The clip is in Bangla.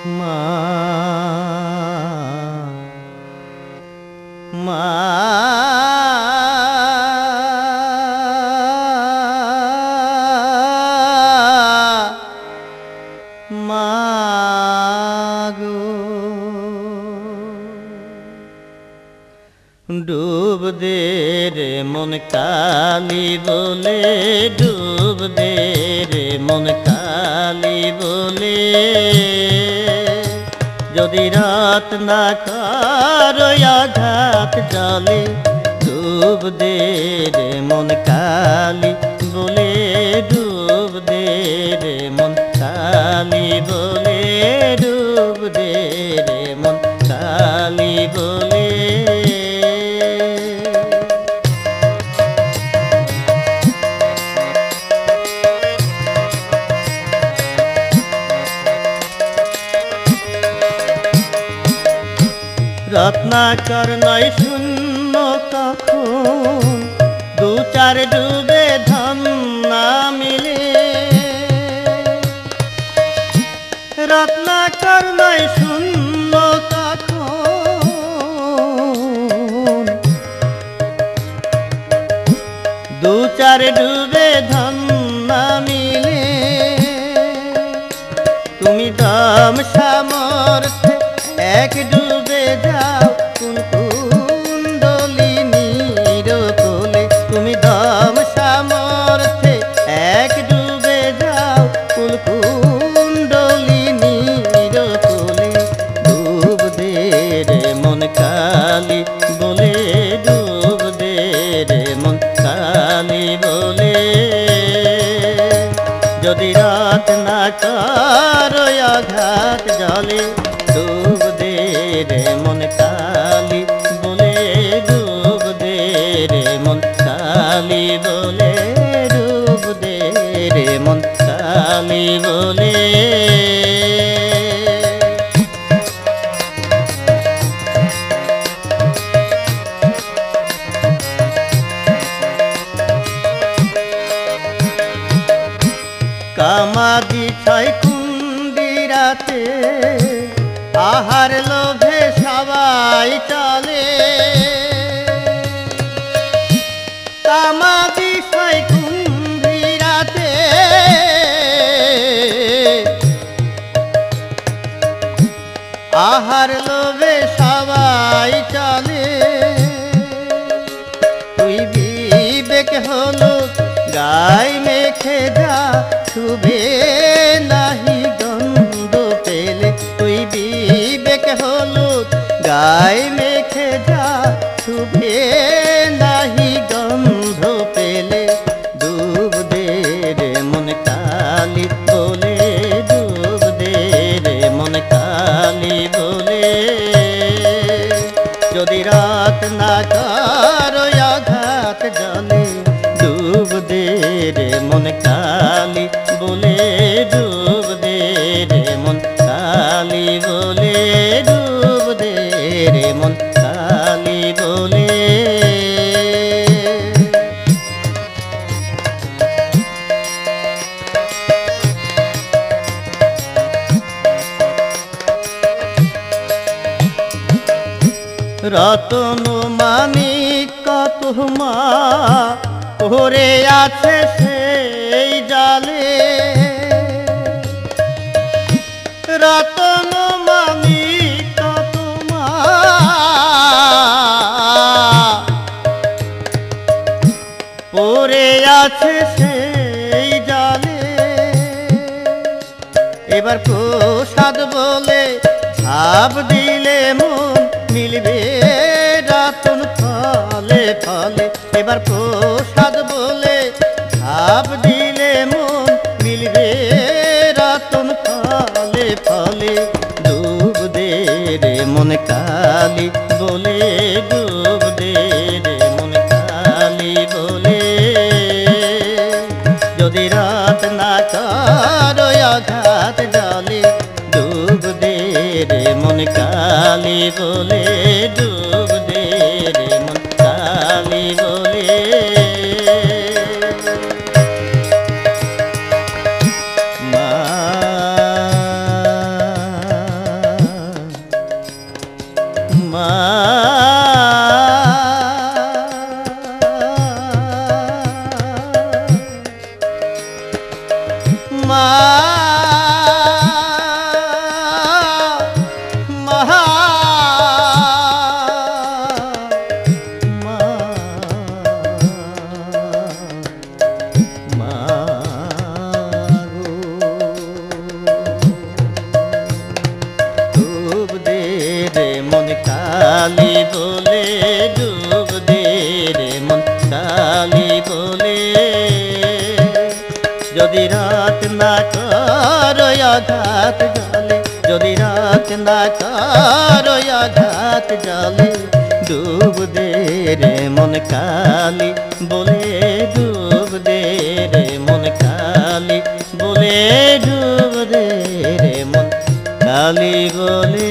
মা মা মাগো ডুব দে রে মন কালি বলে ডুব দে রে মন কালি বলে যদি রাত না কারো আঘাত জলে ডুব দে রে মন কালি বলে ডুব দে রে মন কালি বলে ডুব দে রে মন কালি বলে রত্নাকর নয় শূন্য কখন দু চার ডুবে ধন না মিলে রত্নাকর নয় শূন্য কখন দু চার ডুবে ধন না মিলে তুমি দম সামর্থ্যে এক ডুবে যাও কোন কুণ্ডলিনীর কোলে তুমি দম সামর্থ্যে এক ডুবে যাও কোন কুণ্ডলিনীর কোলে ডুব দে রে মন কালি বলে ডুব দে রে মন কালি বলে যদি রাত না কারো আঘাত জলে ডুব দে রে মন কালি বলে ডুব দে রে মন কালি বলে ডুব দে রে মন কালি বলে কামাদি ছয় কুন্দিরাতে আহার লোভে সবাই চলে কামাদি ছয় কুন্দিরাতে আহার লোভে সবাই চলে তুই বিবেক হলো গায়ে মেখে যা শুভে নাহি গন্ধ পেলে তুই বিবেক হলো গায়ে মেখে যা শুভে নাহি গন্ধ পেলে ডুব দে রে মন কালি বলে ডুব দে রে মন কালি বলে যদি রাত না কারো আঘাত জলে ডুব দে রে মন কালি বলে ডুব দে রে মন কালি বলে ডুব দে রে মন কালি বলে রতন মানিক কত মা পড়ে আছে সেই জালে রতন মানিক কত মা পড়ে আছে সেই জালে এবার প্রসাদ বলে ভাব দিলে মন মিলবে রতন ফলে ফলে এবার প্রসাদ বলে ভাব দিলে মন মিলবে রতন ফলে ফলে ডুব দে রে মন কালি বলে ডুব দে রে মন কালি বলে যদি রাত না কারো আঘাত জলে ডুব দে রে মন কালি বলে ডুব দে রে মন কালি বলে মা মা ডুব দে রে মন কালি বলে ডুব দে রে মন কালি বলে যদি রাত না করো আঘাত জলে যদি রাত না করো আঘাত জলে ডুব দে রে মন কালি বলে ডুব দে রে মন কালি বলে ডুব দে রে মন কালি বলে